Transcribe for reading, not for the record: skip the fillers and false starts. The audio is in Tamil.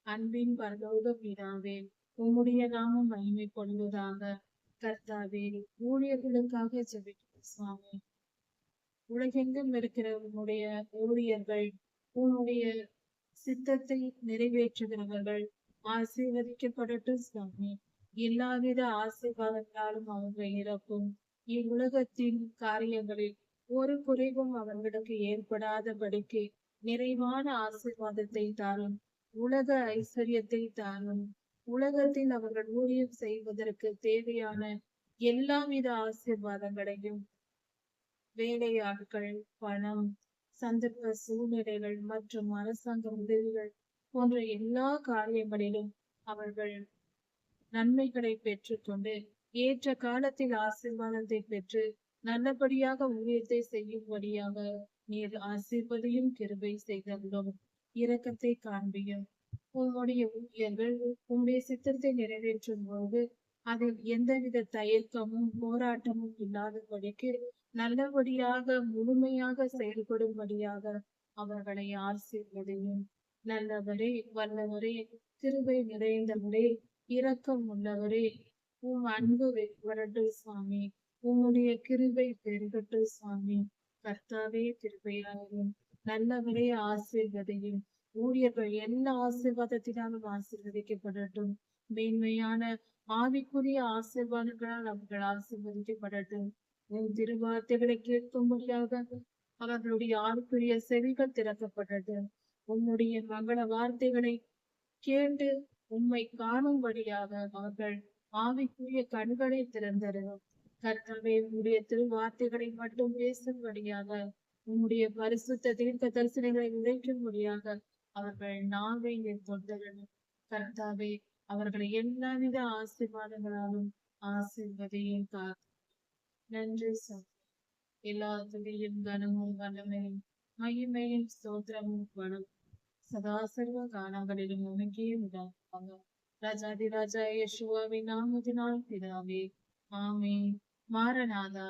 அன்பின் பரலோக பிதாவே, உம்முடைய நாமம் மகிமைப்படுவதாக. கர்த்தாவே, ஊழியர்களுக்காக ஜெபிக்கிறோம் சுவாமி. உலகெங்கும் இருக்கிற உன்னுடைய ஊழியர்கள், உன்னுடைய சித்தத்தை நிறைவேற்றுகிறவர்கள் ஆசீர்வதிக்கப்படட்டும் சுவாமி. எல்லாவித ஆசீர்வாதங்களாலும் அவங்க இறக்கும். இவ்வுலகத்தின் காரியங்களில் ஒரு குறைவும் அவர்களுக்கு ஏற்படாதபடிக்கு நிறைவான ஆசீர்வாதத்தை தாரும். உலக ஐஸ்வர்யத்தை தாரும். உலகத்தில் அவர்கள் ஊழியம் செய்வதற்கு தேவையான எல்லாவித ஆசீர்வாதங்களையும், வேலையாட்கள், பணம், சந்தர்ப்ப சூழ்நிலைகள் மற்றும் அரசாங்க உதவிகள் போன்ற எல்லா காரியங்களிலும் அவர்கள் நன்மைகளை பெற்றுக்கொண்டு ஏற்ற காலத்தில் ஆசீர்வாதத்தை பெற்று நல்லபடியாக ஊழியத்தை செய்யும்படியாக நீர் ஆசீர்வதியும் கிருபை செய்தருளும். இரக்கத்தை காண்பியும். உம்முடைய ஊழியர்கள் உம்முடைய சித்தத்தை நிறைவேற்றும் போது அதில் எந்தவித தயக்கமும் போராட்டமும் இல்லாதபடிக்கு நல்லபடியாக முழுமையாக செயல்படும்படியாக அவர்களை ஆசீர்வதியும். நல்லவரே, வல்லவரே, கிருபை நிறைந்தவரே, இரக்கம் உள்ளவரே, உம் அன்பு வரட்டும் சுவாமி. உம்முடைய கிருபை பெருகட்டும் சுவாமி. கர்த்தாவே கிருபையாகும். நல்லவரே ஆசீர்வதியும். ஊழியர்கள் எல்லா ஆசீர்வாதத்தினாலும் ஆசீர்வதிக்கப்படட்டும். மேன்மையான ஆவிக்குரிய ஆசீர்வாதங்களால் அவர்கள் ஆசீர்வதிக்கப்படட்டும். உன் திருவார்த்தைகளை கேட்கும்படியாக அவர்களுடைய ஆவிக்குரிய செவிகள் திறக்கப்படட்டும். உன்னுடைய மங்கள வார்த்தைகளை கேட்டு உம்மை காணும்படியாக அவர்கள் ஆவிக்குரிய கண்களை திறந்தரும். கர்த்தாவே, உம்முடைய திருவார்த்தைகளை மட்டும் பேசும்படியாக, உம்முடைய பரிசுத்த தீர்க்க தரிசனங்களை உழைக்கும்படியாக அவர்கள் நாவை தொண்டரும். கர்த்தாவே, அவர்களை எல்லாவித ஆசீர்வாதங்களாலும் ஆசீர்வதியும் காத்து. நன்றி சாமி. எல்லா துதியும் கனமும் வல்லமையும் மகிமையும் ஸ்தோத்திரமும் வனம் சதா சர்வ காலங்களிலும் உனக்கே உண்டாக. ராஜாதி ராஜா யேசுவாவின் நாமத்தினால் பிதாவே, ஆமென். மாரநாதா.